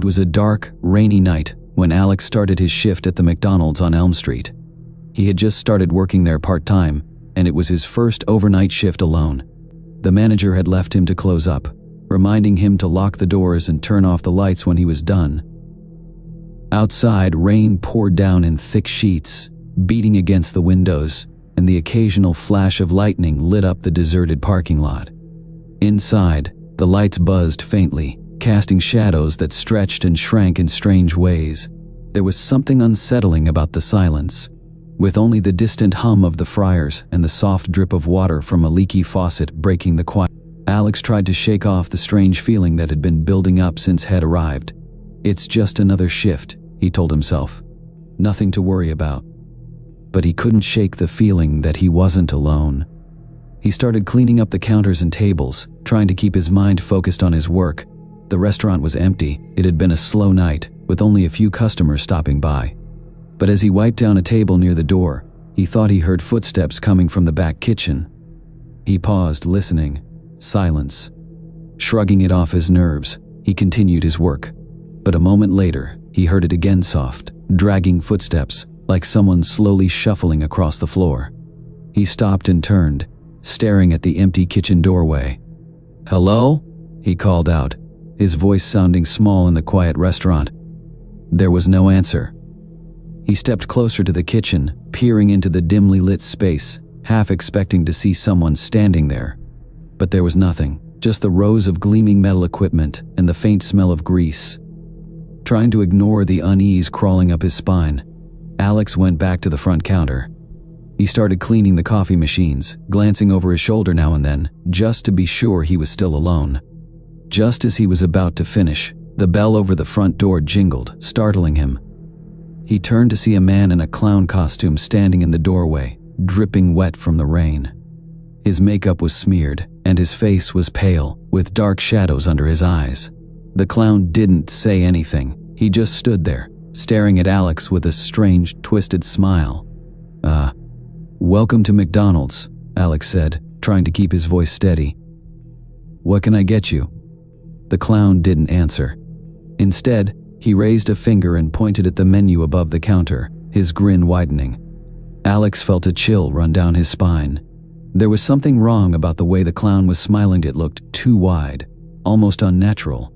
It was a dark, rainy night when Alex started his shift at the McDonald's on Elm Street. He had just started working there part-time, and it was his first overnight shift alone. The manager had left him to close up, reminding him to lock the doors and turn off the lights when he was done. Outside, rain poured down in thick sheets, beating against the windows, and the occasional flash of lightning lit up the deserted parking lot. Inside, the lights buzzed faintly, casting shadows that stretched and shrank in strange ways. There was something unsettling about the silence. With only the distant hum of the fryers and the soft drip of water from a leaky faucet breaking the quiet, Alex tried to shake off the strange feeling that had been building up since Head arrived. "It's just another shift," he told himself. "Nothing to worry about." But he couldn't shake the feeling that he wasn't alone. He started cleaning up the counters and tables, trying to keep his mind focused on his work. The restaurant was empty. It had been a slow night, with only a few customers stopping by. But as he wiped down a table near the door, he thought he heard footsteps coming from the back kitchen. He paused, listening. Silence. Shrugging it off his nerves, he continued his work. But a moment later, he heard it again, soft, dragging footsteps, like someone slowly shuffling across the floor. He stopped and turned, staring at the empty kitchen doorway. "Hello?" he called out, his voice sounding small in the quiet restaurant. There was no answer. He stepped closer to the kitchen, peering into the dimly lit space, half expecting to see someone standing there. But there was nothing, just the rows of gleaming metal equipment and the faint smell of grease. Trying to ignore the unease crawling up his spine, Alex went back to the front counter. He started cleaning the coffee machines, glancing over his shoulder now and then, just to be sure he was still alone. Just as he was about to finish, the bell over the front door jingled, startling him. He turned to see a man in a clown costume standing in the doorway, dripping wet from the rain. His makeup was smeared, and his face was pale, with dark shadows under his eyes. The clown didn't say anything. He just stood there, staring at Alex with a strange, twisted smile. Welcome to McDonald's," Alex said, trying to keep his voice steady. "What can I get you?" The clown didn't answer. Instead, he raised a finger and pointed at the menu above the counter, his grin widening. Alex felt a chill run down his spine. There was something wrong about the way the clown was smiling. It looked too wide, almost unnatural.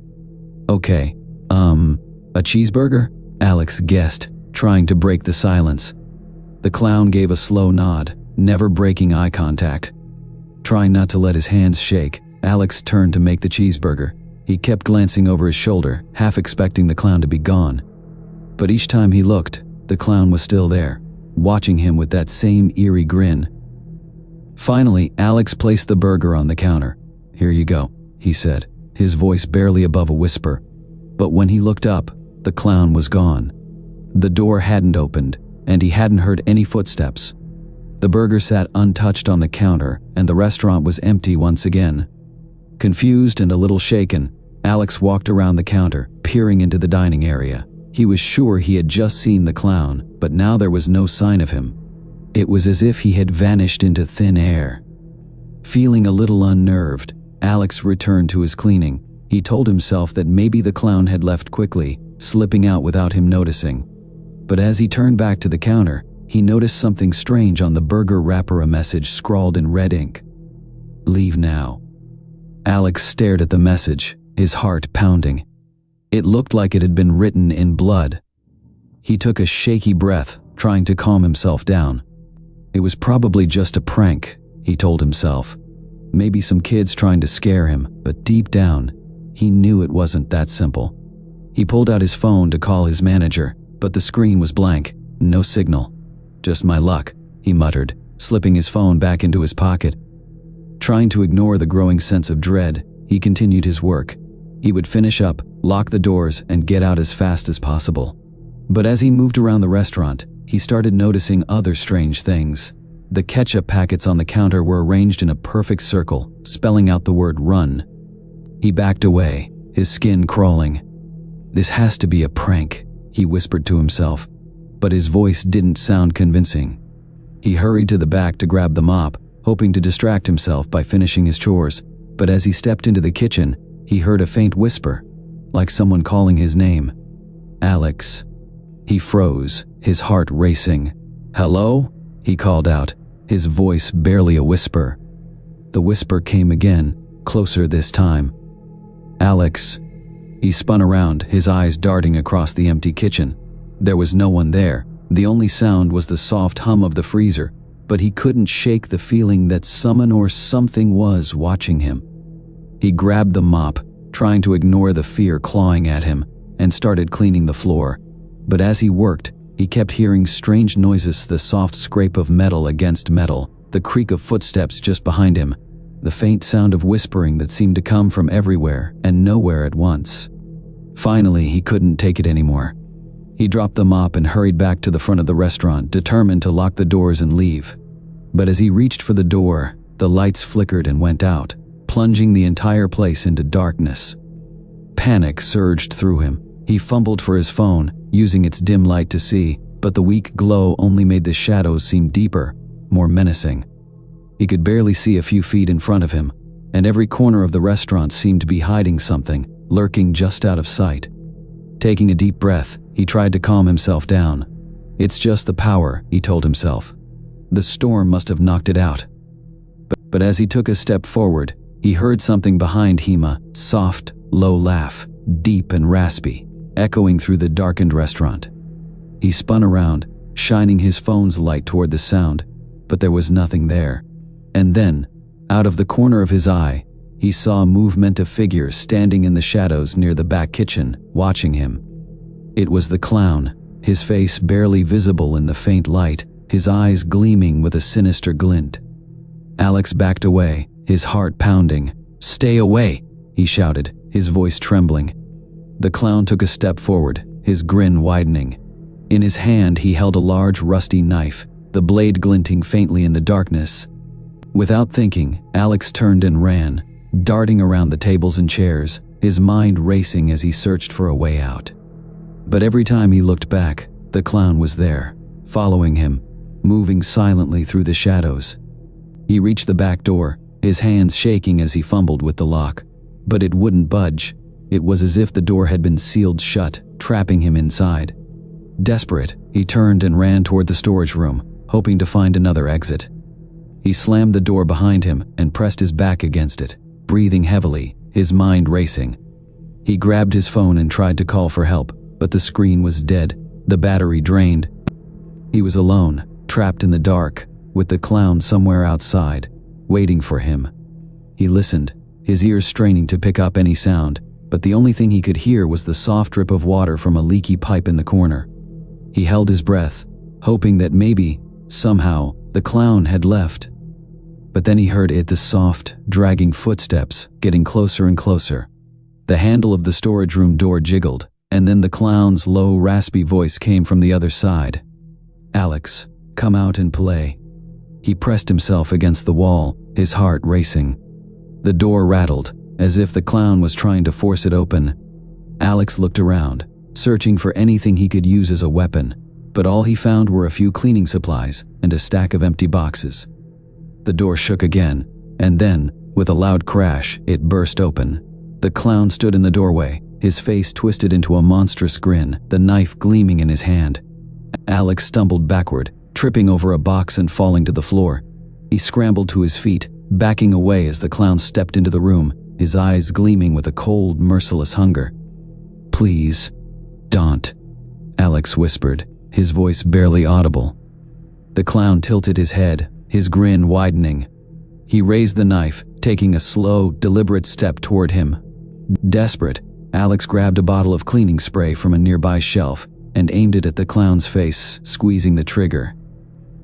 "Okay, a cheeseburger?" Alex guessed, trying to break the silence. The clown gave a slow nod, never breaking eye contact. Trying not to let his hands shake, Alex turned to make the cheeseburger. He kept glancing over his shoulder, half expecting the clown to be gone. But each time he looked, the clown was still there, watching him with that same eerie grin. Finally, Alex placed the burger on the counter. "Here you go," he said, his voice barely above a whisper. But when he looked up, the clown was gone. The door hadn't opened, and he hadn't heard any footsteps. The burger sat untouched on the counter, and the restaurant was empty once again. Confused and a little shaken, Alex walked around the counter, peering into the dining area. He was sure he had just seen the clown, but now there was no sign of him. It was as if he had vanished into thin air. Feeling a little unnerved, Alex returned to his cleaning. He told himself that maybe the clown had left quickly, slipping out without him noticing. But as he turned back to the counter, he noticed something strange on the burger wrapper, a message scrawled in red ink. "Leave now." Alex stared at the message, his heart pounding. It looked like it had been written in blood. He took a shaky breath, trying to calm himself down. It was probably just a prank, he told himself. Maybe some kids trying to scare him, but deep down, he knew it wasn't that simple. He pulled out his phone to call his manager, but the screen was blank, no signal. "Just my luck," he muttered, slipping his phone back into his pocket. Trying to ignore the growing sense of dread, he continued his work. He would finish up, lock the doors, and get out as fast as possible. But as he moved around the restaurant, he started noticing other strange things. The ketchup packets on the counter were arranged in a perfect circle, spelling out the word "run." He backed away, his skin crawling. "This has to be a prank," he whispered to himself, but his voice didn't sound convincing. He hurried to the back to grab the mop, hoping to distract himself by finishing his chores, but as he stepped into the kitchen, he heard a faint whisper. like someone calling his name. Alex. He froze, his heart racing. "Hello?" he called out, his voice barely a whisper. The whisper came again, closer this time. "Alex." He spun around, his eyes darting across the empty kitchen. There was no one there. The only sound was the soft hum of the freezer, but he couldn't shake the feeling that someone or something was watching him. He grabbed the mop, trying to ignore the fear clawing at him, and started cleaning the floor. But as he worked, he kept hearing strange noises, the soft scrape of metal against metal, the creak of footsteps just behind him, the faint sound of whispering that seemed to come from everywhere and nowhere at once. Finally, he couldn't take it anymore. He dropped the mop and hurried back to the front of the restaurant, determined to lock the doors and leave. But as he reached for the door, the lights flickered and went out, plunging the entire place into darkness. Panic surged through him. He fumbled for his phone, using its dim light to see, but the weak glow only made the shadows seem deeper, more menacing. He could barely see a few feet in front of him, and every corner of the restaurant seemed to be hiding something, lurking just out of sight. Taking a deep breath, he tried to calm himself down. "It's just the power," he told himself. "The storm must have knocked it out." But as he took a step forward, he heard something behind him, a soft, low laugh, deep and raspy, echoing through the darkened restaurant. He spun around, shining his phone's light toward the sound, but there was nothing there. And then, out of the corner of his eye, he saw a movement of figures standing in the shadows near the back kitchen, watching him. It was the clown, his face barely visible in the faint light, his eyes gleaming with a sinister glint. Alex backed away, his heart pounding. "Stay away!" he shouted, his voice trembling. The clown took a step forward, his grin widening. In his hand he held a large rusty knife, the blade glinting faintly in the darkness. Without thinking, Alex turned and ran, darting around the tables and chairs, his mind racing as he searched for a way out. But every time he looked back, the clown was there, following him, moving silently through the shadows. He reached the back door, his hands shaking as he fumbled with the lock. But it wouldn't budge. It was as if the door had been sealed shut, trapping him inside. Desperate, he turned and ran toward the storage room, hoping to find another exit. He slammed the door behind him and pressed his back against it, breathing heavily, his mind racing. He grabbed his phone and tried to call for help, but the screen was dead, the battery drained. He was alone, trapped in the dark, with the clown somewhere outside, waiting for him. He listened, his ears straining to pick up any sound, but the only thing he could hear was the soft drip of water from a leaky pipe in the corner. He held his breath, hoping that maybe, somehow, the clown had left. But then he heard the soft, dragging footsteps, getting closer and closer. The handle of the storage room door jiggled, and then the clown's low, raspy voice came from the other side. "Alex, come out and play." He pressed himself against the wall, his heart racing. The door rattled, as if the clown was trying to force it open. Alex looked around, searching for anything he could use as a weapon, but all he found were a few cleaning supplies and a stack of empty boxes. The door shook again, and then, with a loud crash, it burst open. The clown stood in the doorway, his face twisted into a monstrous grin, the knife gleaming in his hand. Alex stumbled backward, tripping over a box and falling to the floor. He scrambled to his feet, backing away as the clown stepped into the room, his eyes gleaming with a cold, merciless hunger. "Please, don't," Alex whispered, his voice barely audible. The clown tilted his head, his grin widening. He raised the knife, taking a slow, deliberate step toward him. Desperate, Alex grabbed a bottle of cleaning spray from a nearby shelf and aimed it at the clown's face, squeezing the trigger.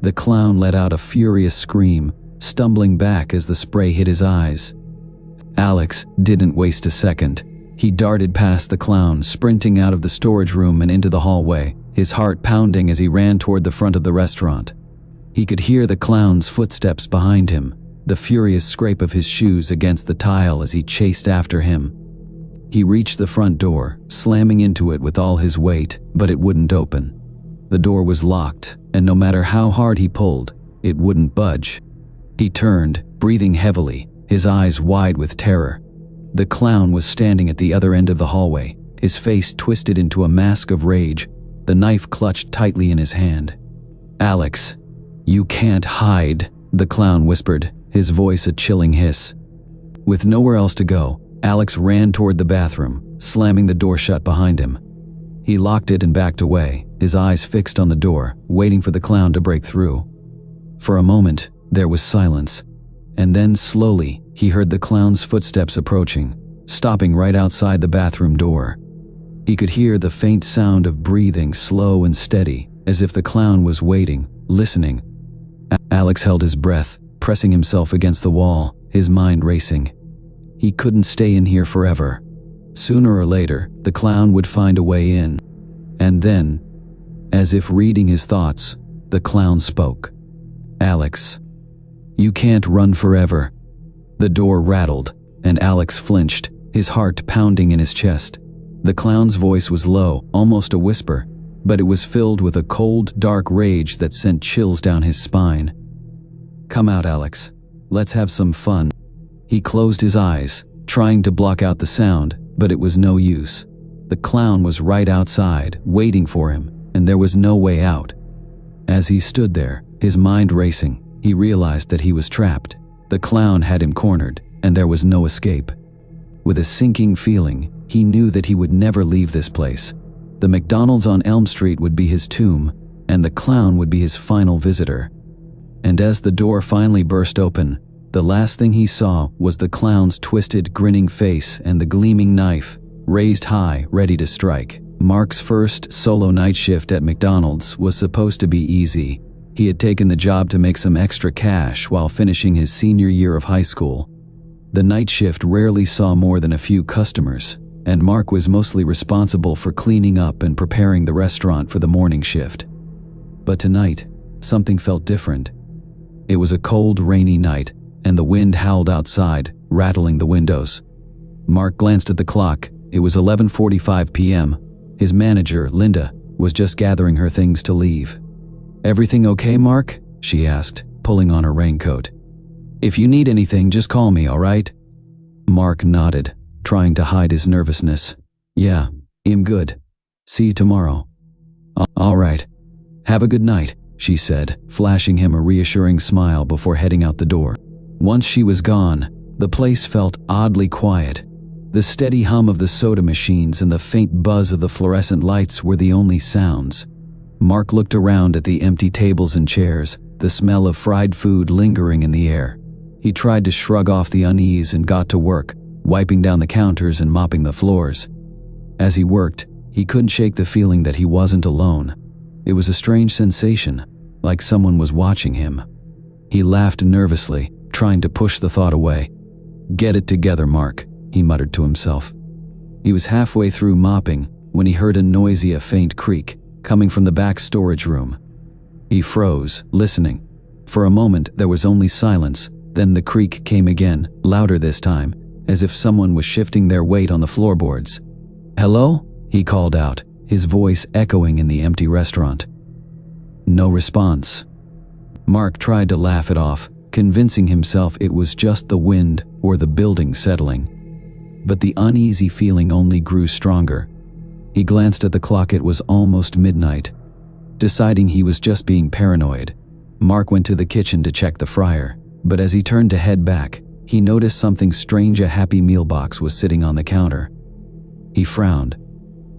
The clown let out a furious scream, stumbling back as the spray hit his eyes. Alex didn't waste a second. He darted past the clown, sprinting out of the storage room and into the hallway, his heart pounding as he ran toward the front of the restaurant. He could hear the clown's footsteps behind him, the furious scrape of his shoes against the tile as he chased after him. He reached the front door, slamming into it with all his weight, but it wouldn't open. The door was locked, and no matter how hard he pulled, it wouldn't budge. He turned, breathing heavily, his eyes wide with terror. The clown was standing at the other end of the hallway, his face twisted into a mask of rage, the knife clutched tightly in his hand. "Alex, you can't hide," the clown whispered, his voice a chilling hiss. With nowhere else to go, Alex ran toward the bathroom, slamming the door shut behind him. He locked it and backed away, his eyes fixed on the door, waiting for the clown to break through. For a moment, there was silence, and then slowly, he heard the clown's footsteps approaching, stopping right outside the bathroom door. He could hear the faint sound of breathing, slow and steady, as if the clown was waiting, listening. Alex held his breath, pressing himself against the wall, his mind racing. He couldn't stay in here forever. Sooner or later, the clown would find a way in. And then, as if reading his thoughts, the clown spoke. "Alex, you can't run forever." The door rattled, and Alex flinched, his heart pounding in his chest. The clown's voice was low, almost a whisper, but it was filled with a cold, dark rage that sent chills down his spine. "Come out, Alex. Let's have some fun." He closed his eyes, trying to block out the sound, but it was no use. The clown was right outside, waiting for him, and there was no way out. As he stood there, his mind racing, he realized that he was trapped. The clown had him cornered, and there was no escape. With a sinking feeling, he knew that he would never leave this place. The McDonald's on Elm Street would be his tomb, and the clown would be his final visitor. And as the door finally burst open, the last thing he saw was the clown's twisted, grinning face and the gleaming knife, raised high, ready to strike. Mark's first solo night shift at McDonald's was supposed to be easy. He had taken the job to make some extra cash while finishing his senior year of high school. The night shift rarely saw more than a few customers, and Mark was mostly responsible for cleaning up and preparing the restaurant for the morning shift. But tonight, something felt different. It was a cold, rainy night, and the wind howled outside, rattling the windows. Mark glanced at the clock. It was 11:45 p.m. His manager, Linda, was just gathering her things to leave. "Everything okay, Mark?" she asked, pulling on her raincoat. "If you need anything, just call me, all right?" Mark nodded, trying to hide his nervousness. "Yeah, I'm good. See you tomorrow." "All right. Have a good night," she said, flashing him a reassuring smile before heading out the door. Once she was gone, the place felt oddly quiet. The steady hum of the soda machines and the faint buzz of the fluorescent lights were the only sounds. Mark looked around at the empty tables and chairs, the smell of fried food lingering in the air. He tried to shrug off the unease and got to work, wiping down the counters and mopping the floors. As he worked, he couldn't shake the feeling that he wasn't alone. It was a strange sensation, like someone was watching him. He laughed nervously, trying to push the thought away. "Get it together, Mark," he muttered to himself. He was halfway through mopping when he heard a noisy, faint creak coming from the back storage room. He froze, listening. For a moment, there was only silence. Then the creak came again, louder this time, as if someone was shifting their weight on the floorboards. "Hello?" he called out, his voice echoing in the empty restaurant. No response. Mark tried to laugh it off, convincing himself it was just the wind or the building settling. But the uneasy feeling only grew stronger. He glanced at the clock. It was almost midnight. Deciding he was just being paranoid, Mark went to the kitchen to check the fryer, but as he turned to head back, he noticed something strange. A Happy Meal box was sitting on the counter. He frowned.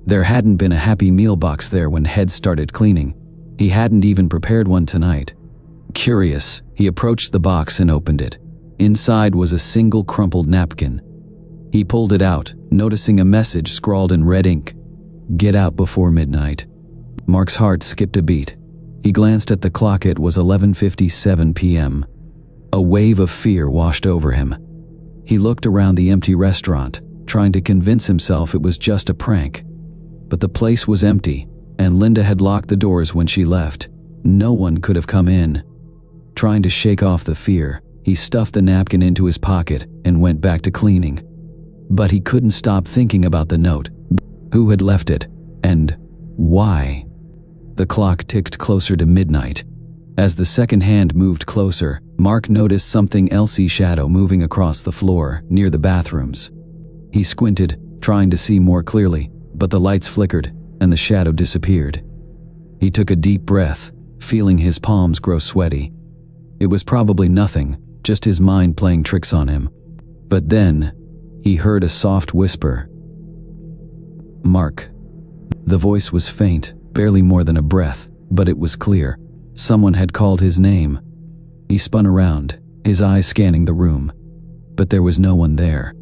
There hadn't been a Happy Meal box there when Head started cleaning. He hadn't even prepared one tonight. Curious, he approached the box and opened it. Inside was a single crumpled napkin. He pulled it out, noticing a message scrawled in red ink. "Get out before midnight." Mark's heart skipped a beat. He glanced at the clock. It was 11:57 p.m. A wave of fear washed over him. He looked around the empty restaurant, trying to convince himself it was just a prank. But the place was empty, and Linda had locked the doors when she left. No one could have come in. Trying to shake off the fear, he stuffed the napkin into his pocket and went back to cleaning. But he couldn't stop thinking about the note. Who had left it? And why? The clock ticked closer to midnight. As the second hand moved closer, Mark noticed something else's shadow moving across the floor near the bathrooms. He squinted, trying to see more clearly, But the lights flickered, and the shadow disappeared. He took a deep breath, feeling his palms grow sweaty. It was probably nothing, just his mind playing tricks on him. But then, he heard a soft whisper. "Mark." The voice was faint, barely more than a breath, but it was clear. Someone had called his name. He spun around, his eyes scanning the room. But there was no one there.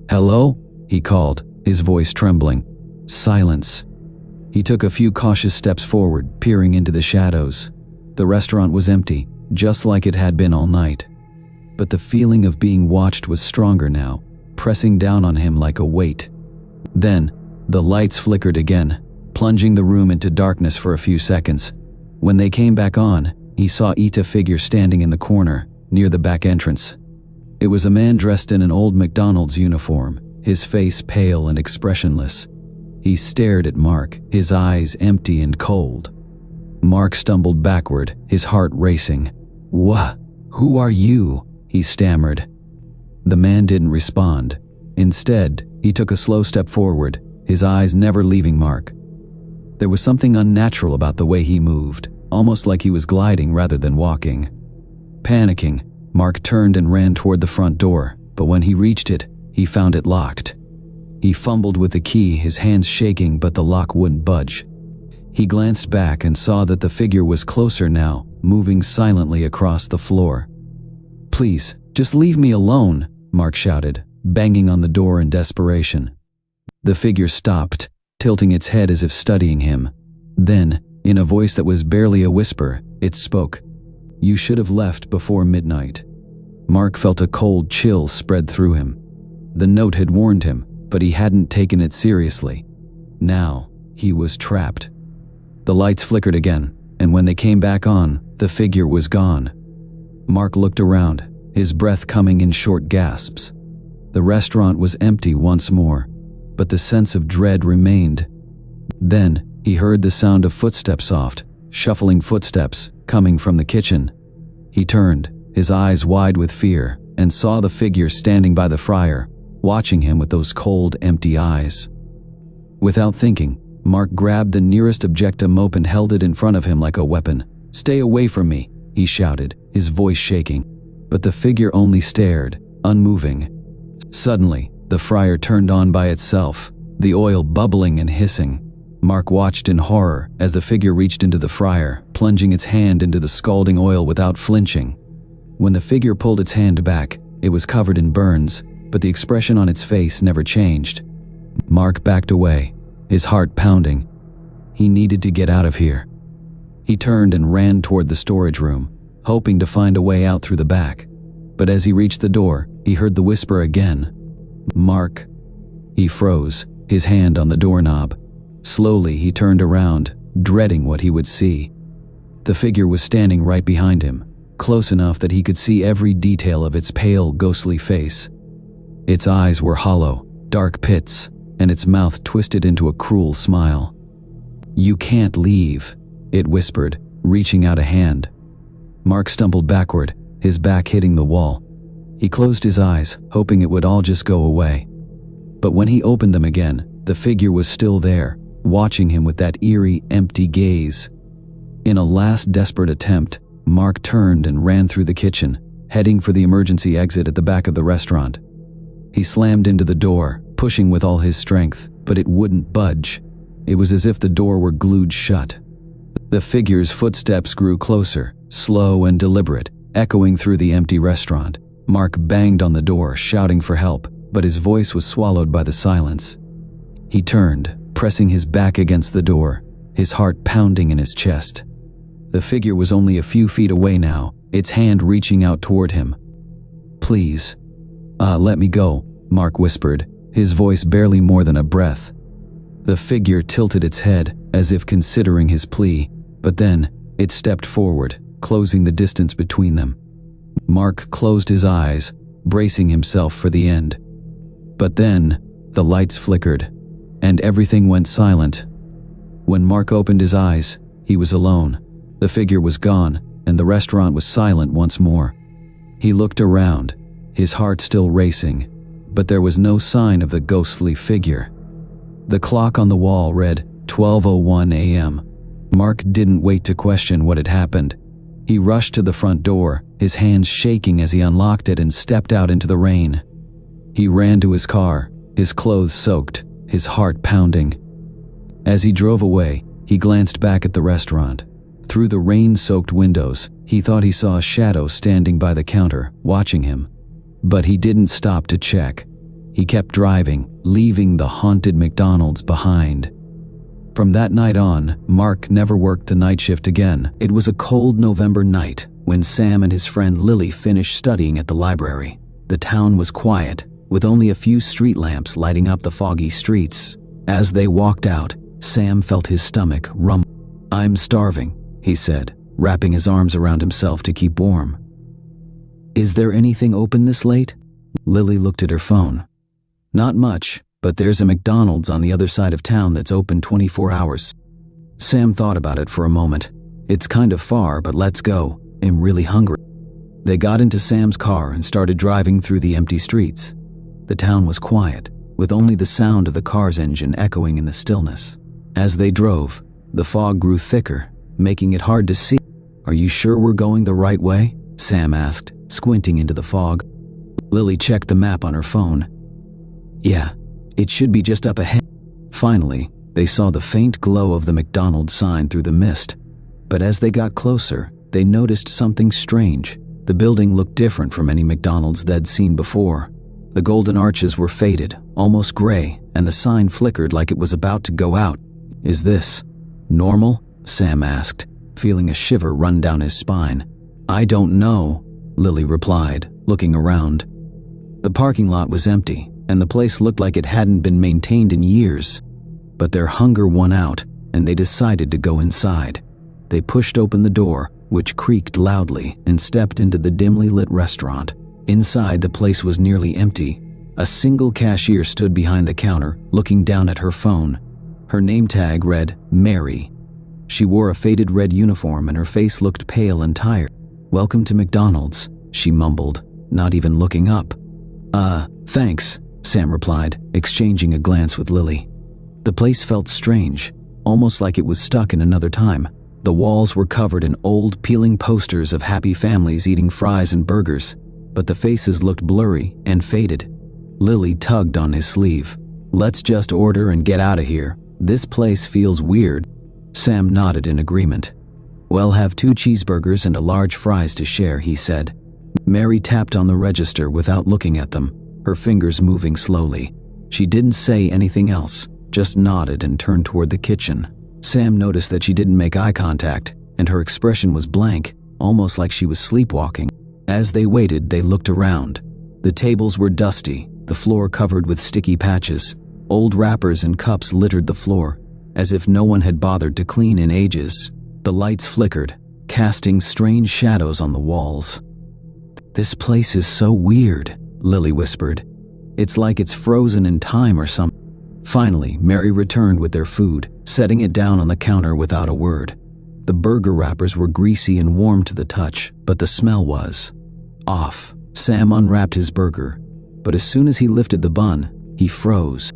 "Hello?" he called, his voice trembling. Silence. He took a few cautious steps forward, peering into the shadows. The restaurant was empty, just like it had been all night. But the feeling of being watched was stronger now, pressing down on him like a weight. Then, the lights flickered again, plunging the room into darkness for a few seconds. When they came back on, he saw a figure standing in the corner, near the back entrance. It was a man dressed in an old McDonald's uniform, his face pale and expressionless. He stared at Mark, his eyes empty and cold. Mark stumbled backward, his heart racing. "What? Who are you?" he stammered. The man didn't respond. Instead, he took a slow step forward, his eyes never leaving Mark. There was something unnatural about the way he moved, almost like he was gliding rather than walking. Panicking, Mark turned and ran toward the front door, but when he reached it, he found it locked. He fumbled with the key, his hands shaking, but the lock wouldn't budge. He glanced back and saw that the figure was closer now, moving silently across the floor. "Please, just leave me alone," Mark shouted, banging on the door in desperation. The figure stopped, tilting its head as if studying him. Then, in a voice that was barely a whisper, it spoke. "You should have left before midnight." Mark felt a cold chill spread through him. The note had warned him, but he hadn't taken it seriously. Now, he was trapped. The lights flickered again, and when they came back on, the figure was gone. Mark looked around, his breath coming in short gasps. The restaurant was empty once more, but the sense of dread remained. Then, he heard the sound of footsteps, soft, shuffling footsteps, coming from the kitchen. He turned, his eyes wide with fear, and saw the figure standing by the fryer, watching him with those cold, empty eyes. Without thinking, Mark grabbed the nearest objectum mope and held it in front of him like a weapon. "Stay away from me," he shouted, his voice shaking. But the figure only stared, unmoving. Suddenly, the fryer turned on by itself, the oil bubbling and hissing. Mark watched in horror as the figure reached into the fryer, plunging its hand into the scalding oil without flinching. When the figure pulled its hand back, it was covered in burns, but the expression on its face never changed. Mark backed away, his heart pounding. He needed to get out of here. He turned and ran toward the storage room, hoping to find a way out through the back. But as he reached the door, he heard the whisper again. "Mark." He froze, his hand on the doorknob. Slowly, he turned around, dreading what he would see. The figure was standing right behind him, close enough that he could see every detail of its pale, ghostly face. Its eyes were hollow, dark pits, and its mouth twisted into a cruel smile. "You can't leave," it whispered, reaching out a hand. Mark stumbled backward, his back hitting the wall. He closed his eyes, hoping it would all just go away. But when he opened them again, the figure was still there, watching him with that eerie, empty gaze. In a last desperate attempt, Mark turned and ran through the kitchen, heading for the emergency exit at the back of the restaurant. He slammed into the door, pushing with all his strength, but it wouldn't budge. It was as if the door were glued shut. The figure's footsteps grew closer, slow and deliberate, echoing through the empty restaurant. Mark banged on the door, shouting for help, but his voice was swallowed by the silence. He turned, pressing his back against the door, his heart pounding in his chest. The figure was only a few feet away now, its hand reaching out toward him. "Please. Let me go," Mark whispered, his voice barely more than a breath. The figure tilted its head, as if considering his plea, but then it stepped forward, closing the distance between them. Mark closed his eyes, bracing himself for the end. But then, the lights flickered, and everything went silent. When Mark opened his eyes, he was alone. The figure was gone, and the restaurant was silent once more. He looked around, his heart still racing, but there was no sign of the ghostly figure. The clock on the wall read 12:01 a.m. Mark didn't wait to question what had happened. He rushed to the front door, his hands shaking as he unlocked it and stepped out into the rain. He ran to his car, his clothes soaked, his heart pounding. As he drove away, he glanced back at the restaurant. Through the rain-soaked windows, he thought he saw a shadow standing by the counter, watching him. But he didn't stop to check. He kept driving, leaving the haunted McDonald's behind. From that night on, Mark never worked the night shift again. It was a cold November night when Sam and his friend Lily finished studying at the library. The town was quiet, with only a few street lamps lighting up the foggy streets. As they walked out, Sam felt his stomach rumble. "I'm starving," he said, wrapping his arms around himself to keep warm. "Is there anything open this late?" Lily looked at her phone. "Not much, but there's a McDonald's on the other side of town that's open 24 hours. Sam thought about it for a moment. "It's kind of far, but let's go. I'm really hungry." They got into Sam's car and started driving through the empty streets. The town was quiet, with only the sound of the car's engine echoing in the stillness. As they drove, the fog grew thicker, making it hard to see. "Are you sure we're going the right way?" Sam asked, squinting into the fog. Lily checked the map on her phone. "Yeah, it should be just up ahead." Finally, they saw the faint glow of the McDonald's sign through the mist. But as they got closer, they noticed something strange. The building looked different from any McDonald's they'd seen before. The golden arches were faded, almost gray, and the sign flickered like it was about to go out. "Is this normal?" Sam asked, feeling a shiver run down his spine. "I don't know," Lily replied, looking around. The parking lot was empty, and the place looked like it hadn't been maintained in years. But their hunger won out, and they decided to go inside. They pushed open the door, which creaked loudly, and stepped into the dimly lit restaurant. Inside, the place was nearly empty. A single cashier stood behind the counter, looking down at her phone. Her name tag read Mary. She wore a faded red uniform and her face looked pale and tired. "Welcome to McDonald's," she mumbled, not even looking up. Thanks," Sam replied, exchanging a glance with Lily. The place felt strange, almost like it was stuck in another time. The walls were covered in old, peeling posters of happy families eating fries and burgers, but the faces looked blurry and faded. Lily tugged on his sleeve. "Let's just order and get out of here. This place feels weird." Sam nodded in agreement. "Well, have 2 cheeseburgers and a large fries to share," he said. Mary tapped on the register without looking at them, her fingers moving slowly. She didn't say anything else, just nodded and turned toward the kitchen. Sam noticed that she didn't make eye contact, and her expression was blank, almost like she was sleepwalking. As they waited, they looked around. The tables were dusty, the floor covered with sticky patches. Old wrappers and cups littered the floor, as if no one had bothered to clean in ages. The lights flickered, casting strange shadows on the walls. "This place is so weird," Lily whispered. "It's like it's frozen in time or something." Finally, Mary returned with their food, setting it down on the counter without a word. The burger wrappers were greasy and warm to the touch, but the smell was off. Sam unwrapped his burger, but as soon as he lifted the bun, he froze.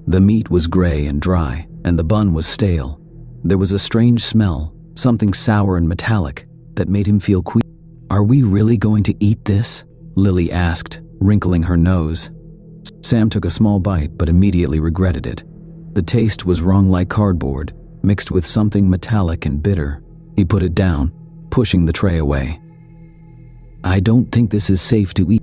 The meat was gray and dry, and the bun was stale. There was a strange smell, something sour and metallic, that made him feel queasy. "Are we really going to eat this?" Lily asked, wrinkling her nose. Sam took a small bite but immediately regretted it. The taste was wrong, like cardboard, mixed with something metallic and bitter. He put it down, pushing the tray away. "I don't think this is safe to eat."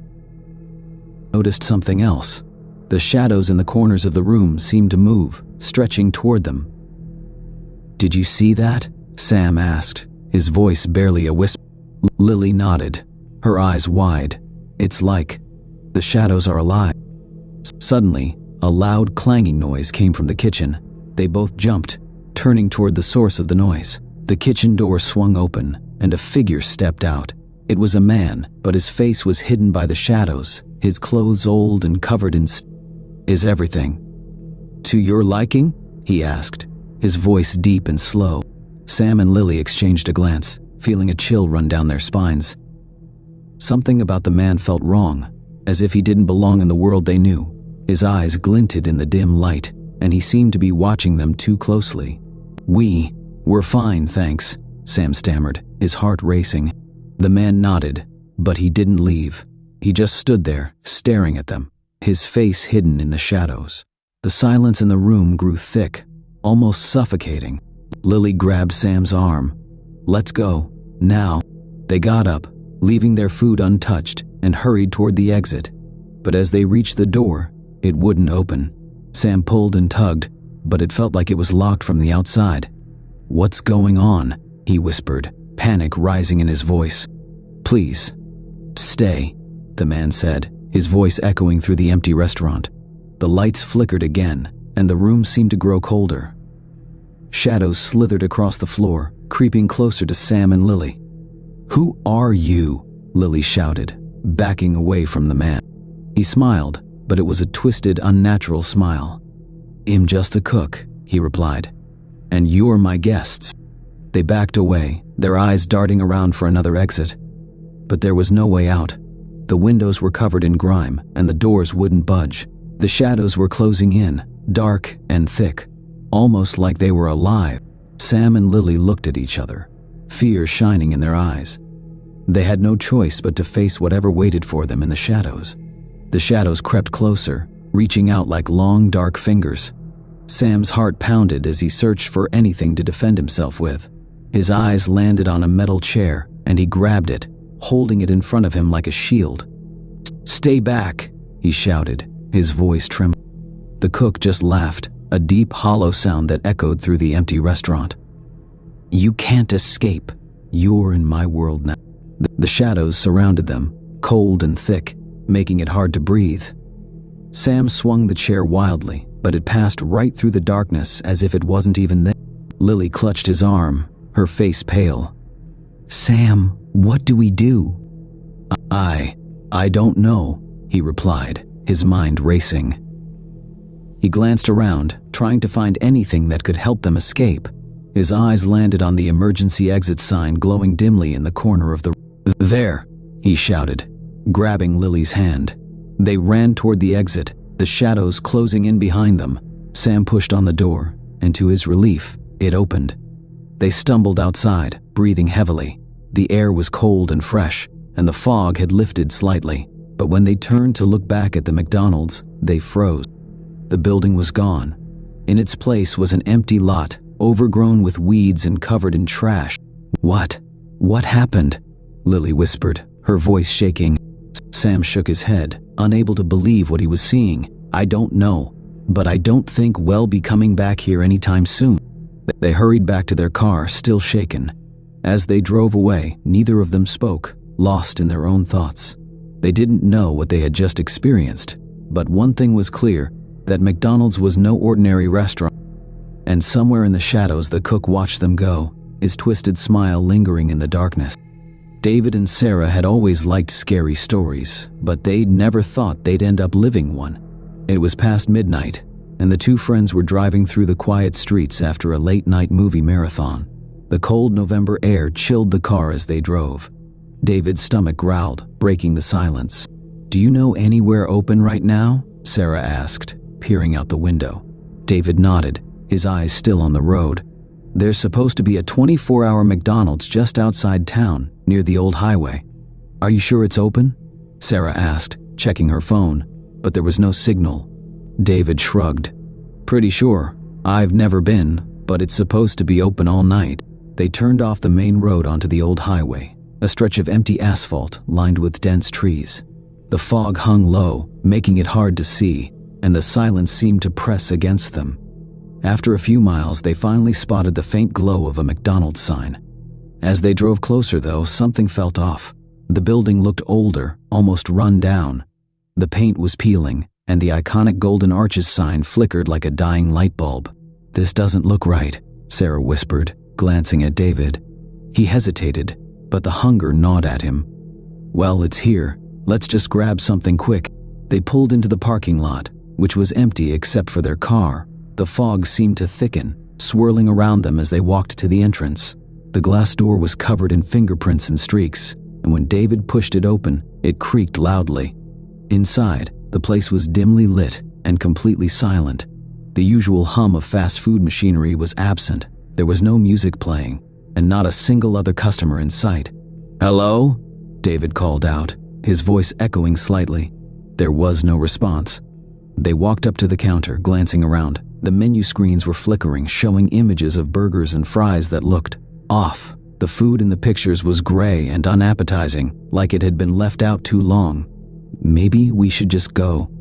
Noticed something else. The shadows in the corners of the room seemed to move, stretching toward them. "Did you see that?" Sam asked, his voice barely a whisper. Lily nodded, her eyes wide. "It's like the shadows are alive." Suddenly, a loud clanging noise came from the kitchen. They both jumped, turning toward the source of the noise. The kitchen door swung open, and a figure stepped out. It was a man, but his face was hidden by the shadows, his clothes old and covered in "Is everything to your liking?" he asked, his voice deep and slow. Sam and Lily exchanged a glance, feeling a chill run down their spines. Something about the man felt wrong, as if he didn't belong in the world they knew. His eyes glinted in the dim light, and he seemed to be watching them too closely. We're fine, thanks," Sam stammered, his heart racing. The man nodded, but he didn't leave. He just stood there, staring at them, his face hidden in the shadows. The silence in the room grew thick, almost suffocating. Lily grabbed Sam's arm. "Let's go, now." They got up, leaving their food untouched, and hurried toward the exit. But as they reached the door, it wouldn't open. Sam pulled and tugged, but it felt like it was locked from the outside. "What's going on?" he whispered, panic rising in his voice. "Please, stay," the man said, his voice echoing through the empty restaurant. The lights flickered again, and the room seemed to grow colder. Shadows slithered across the floor, creeping closer to Sam and Lily. "Who are you?" Lily shouted, backing away from the man. He smiled, but it was a twisted, unnatural smile. "I'm just a cook," he replied. "And you're my guests." They backed away, their eyes darting around for another exit. But there was no way out. The windows were covered in grime, and the doors wouldn't budge. The shadows were closing in, dark and thick, almost like they were alive. Sam and Lily looked at each other, fear shining in their eyes. They had no choice but to face whatever waited for them in the shadows. The shadows crept closer, reaching out like long, dark fingers. Sam's heart pounded as he searched for anything to defend himself with. His eyes landed on a metal chair, and he grabbed it, holding it in front of him like a shield. "Stay back," he shouted, his voice trembling. The cook just laughed, a deep, hollow sound that echoed through the empty restaurant. "You can't escape. You're in my world now." The shadows surrounded them, cold and thick, making it hard to breathe. Sam swung the chair wildly, but it passed right through the darkness as if it wasn't even there. Lily clutched his arm, her face pale. "Sam, what do we do?" I don't know," he replied, his mind racing. He glanced around, trying to find anything that could help them escape. His eyes landed on the emergency exit sign glowing dimly in the corner of the room. "There," he shouted, grabbing Lily's hand. They ran toward the exit, the shadows closing in behind them. Sam pushed on the door, and to his relief, it opened. They stumbled outside, breathing heavily. The air was cold and fresh, and the fog had lifted slightly. But when they turned to look back at the McDonald's, they froze. The building was gone. In its place was an empty lot, overgrown with weeds and covered in trash. What happened?" Lily whispered, her voice shaking. Sam shook his head, unable to believe what he was seeing. "I don't know, but I don't think we'll be coming back here anytime soon." They hurried back to their car, still shaken. As they drove away, neither of them spoke, lost in their own thoughts. They didn't know what they had just experienced, but one thing was clear, that McDonald's was no ordinary restaurant. And somewhere in the shadows the cook watched them go, his twisted smile lingering in the darkness. David and Sarah had always liked scary stories, but they'd never thought they'd end up living one. It was past midnight, and the two friends were driving through the quiet streets after a late-night movie marathon. The cold November air chilled the car as they drove. David's stomach growled, breaking the silence. "Do you know anywhere open right now?" Sarah asked, peering out the window. David nodded, his eyes still on the road. "There's supposed to be a 24-hour McDonald's just outside town, near the old highway." "Are you sure it's open?" Sarah asked, checking her phone, but there was no signal. David shrugged. "Pretty sure. I've never been, but it's supposed to be open all night." They turned off the main road onto the old highway, a stretch of empty asphalt lined with dense trees. The fog hung low, making it hard to see, and the silence seemed to press against them. After a few miles, they finally spotted the faint glow of a McDonald's sign. As they drove closer, though, something felt off. The building looked older, almost run down. The paint was peeling, and the iconic Golden Arches sign flickered like a dying light bulb. "This doesn't look right," Sarah whispered, glancing at David. He hesitated, but the hunger gnawed at him. "Well, it's here. Let's just grab something quick." They pulled into the parking lot, which was empty except for their car. The fog seemed to thicken, swirling around them as they walked to the entrance. The glass door was covered in fingerprints and streaks, and when David pushed it open, it creaked loudly. Inside, the place was dimly lit and completely silent. The usual hum of fast food machinery was absent. There was no music playing, and not a single other customer in sight. "Hello?" David called out, his voice echoing slightly. There was no response. They walked up to the counter, glancing around. The menu screens were flickering, showing images of burgers and fries that looked off. The food in the pictures was gray and unappetizing, like it had been left out too long. "Maybe we should just go,"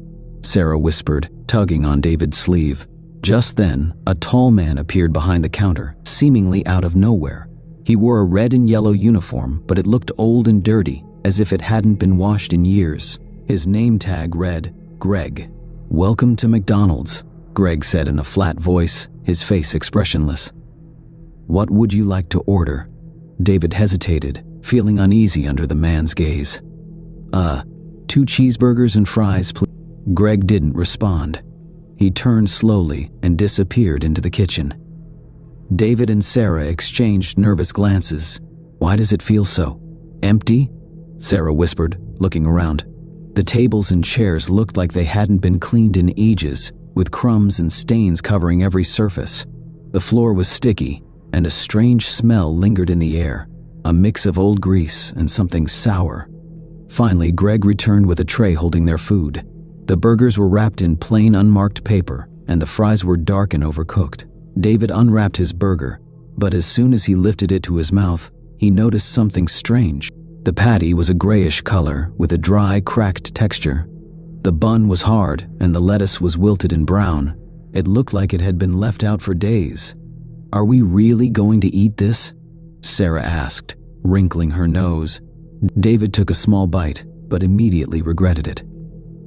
Sarah whispered, tugging on David's sleeve. Just then, a tall man appeared behind the counter, seemingly out of nowhere. He wore a red and yellow uniform, but it looked old and dirty, as if it hadn't been washed in years. His name tag read, Greg. "Welcome to McDonald's," Greg said in a flat voice, his face expressionless. "What would you like to order?" David hesitated, feeling uneasy under the man's gaze. 2 cheeseburgers and fries, please." Greg didn't respond. He turned slowly and disappeared into the kitchen. David and Sarah exchanged nervous glances. "Why does it feel so empty?" Sarah whispered, looking around. The tables and chairs looked like they hadn't been cleaned in ages, with crumbs and stains covering every surface. The floor was sticky, and a strange smell lingered in the air, a mix of old grease and something sour. Finally, Greg returned with a tray holding their food. The burgers were wrapped in plain, unmarked paper, and the fries were dark and overcooked. David unwrapped his burger, but as soon as he lifted it to his mouth, he noticed something strange. The patty was a grayish color with a dry, cracked texture. The bun was hard, and the lettuce was wilted and brown. It looked like it had been left out for days. "Are we really going to eat this?" Sarah asked, wrinkling her nose. David took a small bite, but immediately regretted it.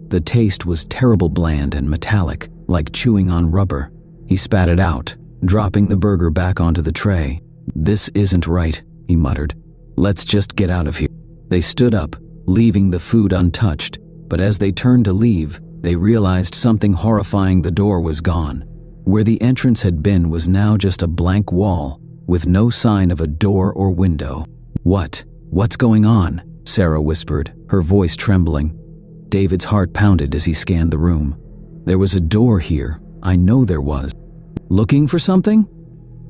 The taste was terrible, bland and metallic, like chewing on rubber. He spat it out, dropping the burger back onto the tray. "This isn't right," he muttered. "Let's just get out of here." They stood up, leaving the food untouched, but as they turned to leave, they realized something horrifying. The door was gone. Where the entrance had been was now just a blank wall, with no sign of a door or window. What's going on?" Sarah whispered, her voice trembling. David's heart pounded as he scanned the room. "There was a door here. I know there was." "Looking for something?"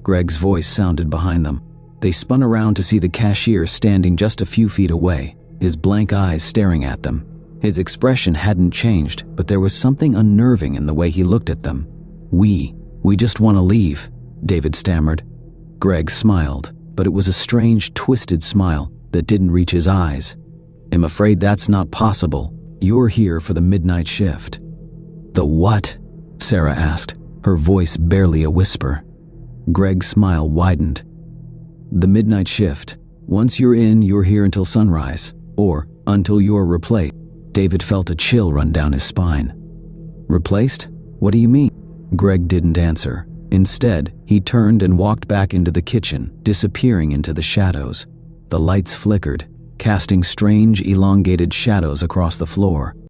Greg's voice sounded behind them. They spun around to see the cashier standing just a few feet away, his blank eyes staring at them. His expression hadn't changed, but there was something unnerving in the way he looked at them. We just want to leave," David stammered. Greg smiled, but it was a strange, twisted smile that didn't reach his eyes. "I'm afraid that's not possible. You're here for the midnight shift." "The what?" Sarah asked, her voice barely a whisper. Greg's smile widened. "The midnight shift. Once you're in, you're here until sunrise, or until you're replaced." David felt a chill run down his spine. "Replaced? What do you mean?" Greg didn't answer. Instead, he turned and walked back into the kitchen, disappearing into the shadows. The lights flickered, casting strange, elongated shadows across the floor.